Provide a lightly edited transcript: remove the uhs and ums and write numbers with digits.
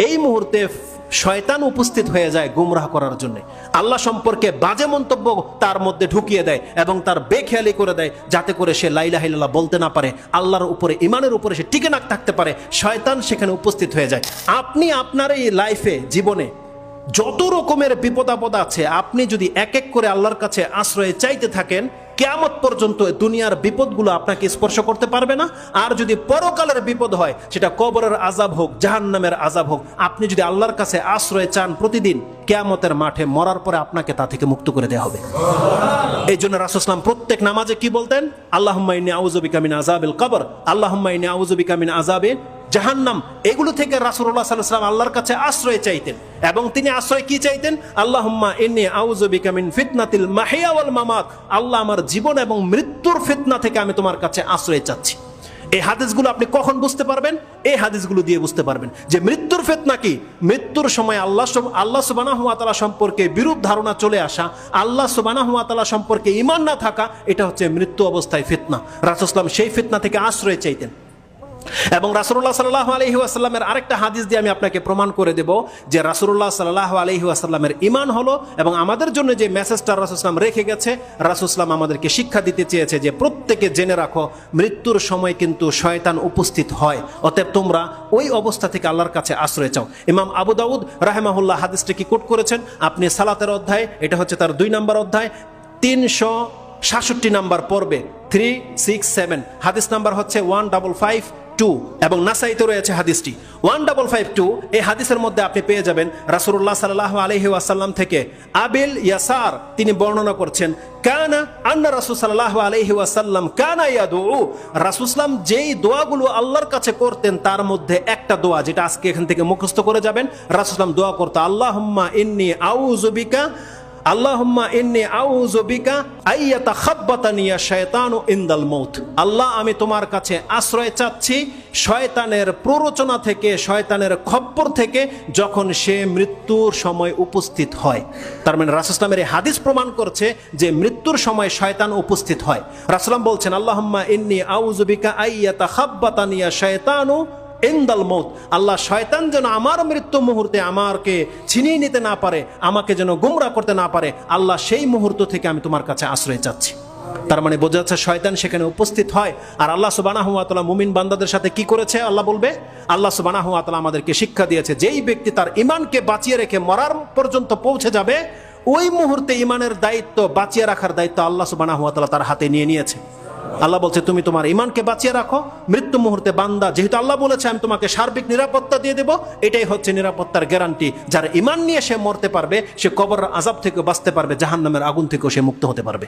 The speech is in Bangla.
এই মুহূর্তে শয়তান উপস্থিত হয়ে যায় গুমরাহ করার জন্য, আল্লাহ সম্পর্কে বাজে মন্তব্য তার মধ্যে ঢুকিয়ে দেয় এবং তার বেখেয়ালি করে দেয়, যাতে করে সে লা ইলাহা ইল্লাল্লাহ বলতে না পারে, আল্লাহর উপরে ঈমানের উপরে সে টিকে না থাকতে পারে। শয়তান সেখানে উপস্থিত হয়ে যায়। আপনি আপনার এই লাইফে জীবনে যত রকমের বিপদ আপদ আছে, আপনি যদি এক এক করে আল্লাহর কাছে আশ্রয় চাইতে থাকেন, কিয়ামত পর্যন্ত দুনিয়ার বিপদগুলো আপনাকে স্পর্শ করতে পারবে না। আর যদি পরকালের বিপদ হয়, সেটা কবরের আযাব হোক, জাহান্নামের আযাব হোক, আপনি যদি আল্লাহর কাছে আশ্রয় চান প্রতিদিন, কিয়ামতের মাঠে মরার পরে আপনাকে তা থেকে মুক্ত করে দেওয়া হবে। এই জন্য রাসূল সাল্লাল্লাহু আলাইহি ওয়াসাল্লাম প্রত্যেক নামাজে কি বলতেন? আল্লাহুম্মা ইন্নী আউযু বিকা মিন আযাবিল কবর, আল্লাহুম্মা ইন্নী আউযু বিকা মিন আযাবি জাহান্নাম। এগুলো থেকে রাসূলুল্লাহ সাল্লাল্লাহু আলাইহি ওয়াসাল্লাম আল্লাহর কাছে আশ্রয় চাইতেন। এবং তিনি আশ্রয় কি চাইতেন? আল্লাহুম্মা ইন্নী আউযু বিকা মিন ফিতনাতিল মাহিয়া ওয়াল মামাত, আল্লাহ আমার জীবন এবং মৃত্যুর ফিতনা থেকে আমি তোমার কাছে আশ্রয় চাচ্ছি। এই হাদিসগুলো আপনি কখন বুঝতে পারবেন? এই হাদিসগুলো দিয়ে বুঝতে পারবেন যে মৃত্যুর ফিতনা কি। মৃত্যুর সময় আল্লাহ সুবহানাহু ওয়া তাআলা সম্পর্কে বিরূপ ধারণা চলে আসা, আল্লাহ সুবহানাহু ওয়া তাআলা সম্পর্কে ঈমান না থাকা, এটা হচ্ছে মৃত্যু অবস্থায় ফিতনা। রাসূল সাল্লাল্লাহু আলাইহি ওয়াসাল্লাম সেই ফিতনা থেকে আশ্রয় চাইতেন। এবং রাসূলুল্লাহ সাল্লাল্লাহু আলাইহি ওয়াসাল্লামের আরেকটা হাদিস দিয়ে আমি আপনাকে প্রমাণ করে দেব যে রাসূলুল্লাহ সাল্লাল্লাহু আলাইহি ওয়াসাল্লামের ঈমান হলো, এবং আমাদের জন্য যে মেসেজটা রাসূল সাল্লাল্লাহু আলাইহি ওয়াসাল্লাম রেখে গেছে, রাসূল সাল্লাল্লাহু আলাইহি ওয়াসাল্লাম আমাদেরকে শিক্ষা দিতে চেয়েছে যে প্রত্যেকে জেনে রাখো, মৃত্যুর সময় কিন্তু শয়তান উপস্থিত হয়, অতএব তোমরা ওই অবস্থা থেকে আল্লাহর কাছে আশ্রয় চাও। ইমাম আবু দাউদ রাহিমাহুল্লাহ হাদিসটা কি কোট করেছেন? আপনি সালাতের অধ্যায়, এটা হচ্ছে তার 2 নম্বর অধ্যায়, 367 নম্বর পর্বে 367, হাদিস নাম্বার হচ্ছে 1552, এবং নাসাইতে রয়েছে হাদিসটি 1552। এই হাদিসের মধ্যে আপনি পেয়ে যাবেন রাসূলুল্লাহ সাল্লাল্লাহু আলাইহি ওয়াসাল্লাম থেকে আবিল ইয়াসার তিনি বর্ণনা করছেন, কানা আন্না রাসূল সাল্লাল্লাহু আলাইহি ওয়াসাল্লাম কানা ইয়াদউ, রাসূল সাল্লাম যেই দোয়াগুলো আল্লাহর কাছে করতেন তার মধ্যে একটা দোয়া, যেটা আজকে এখান থেকে মুখস্থ করে যাবেন। রাসূল সাল্লাম দোয়া করতে আল্লাহুম্মা ইন্নী আউযু বিকা, আল্লাহুম্মা ইন্নী আউযু বিকা আইয়াতাখাব্বাতানি শায়তানু ইনদাল মাউত, আল্লাহ আমি তোমার কাছে আশ্রয় চাচ্ছি শয়তানের প্ররোচনা থেকে, শয়তানের খপ্পর থেকে, যখন সে মৃত্যুর সময় উপস্থিত হয়। তার মানে রাসূল সাল্লাল্লাহু আলাইহি ওয়াসাল্লামের এই হাদিস প্রমাণ করছে যে মৃত্যুর সময় শয়তান উপস্থিত হয়। রাসূল সাল্লাল্লাহু বলছেন আল্লাহুম্মা ইন্নী আউযু বিকা আইয়াতাখাব্বাতানি শায়তানু ইনদাল মাউত, আল্লাহ শয়তান যেন আমার মৃত্যু মুহূর্তে আমাকে ছিনিয়ে নিতে না পারে, আমাকে যেন গুমরাহ করতে না পারে, আল্লাহ সেই মুহূর্ত থেকে আমি তোমার কাছে আশ্রয় চাচ্ছি। তার মানে বোঝা যাচ্ছে শয়তান সেখানে উপস্থিত হয়। আর আল্লাহ সুবহানাহু ওয়া তাআলা মুমিন বান্দাদের সাথে কি করেছে আল্লাহ বলবে? আল্লাহ সুবহানাহু ওয়া তাআলা আমাদেরকে শিক্ষা দিয়েছে, যেই ব্যক্তি তার ঈমানকে বাঁচিয়ে রেখে মরার পর্যন্ত পৌঁছে যাবে, ওই মুহূর্তে ঈমানের দায়িত্ব, বাঁচিয়ে রাখার দায়িত্ব আল্লাহ সুবহানাহু ওয়া তাআলা তার হাতে নিয়ে নিয়েছে। আল্লাহ বলছে তুমি তোমার ঈমানকে বাঁচিয়ে রাখো, মৃত্যু মুহূর্তে বান্দা, যেহেতু আল্লাহ বলেছে আমি তোমাকে সার্বিক নিরাপত্তা দিয়ে দেব, এটাই হচ্ছে নিরাপত্তার গ্যারান্টি। যার ঈমান নিয়ে সে মরতে পারবে, সে কবরের আযাব থেকে বাঁচতে পারবে, জাহান্নামের আগুন থেকেও সে মুক্ত হতে পারবে।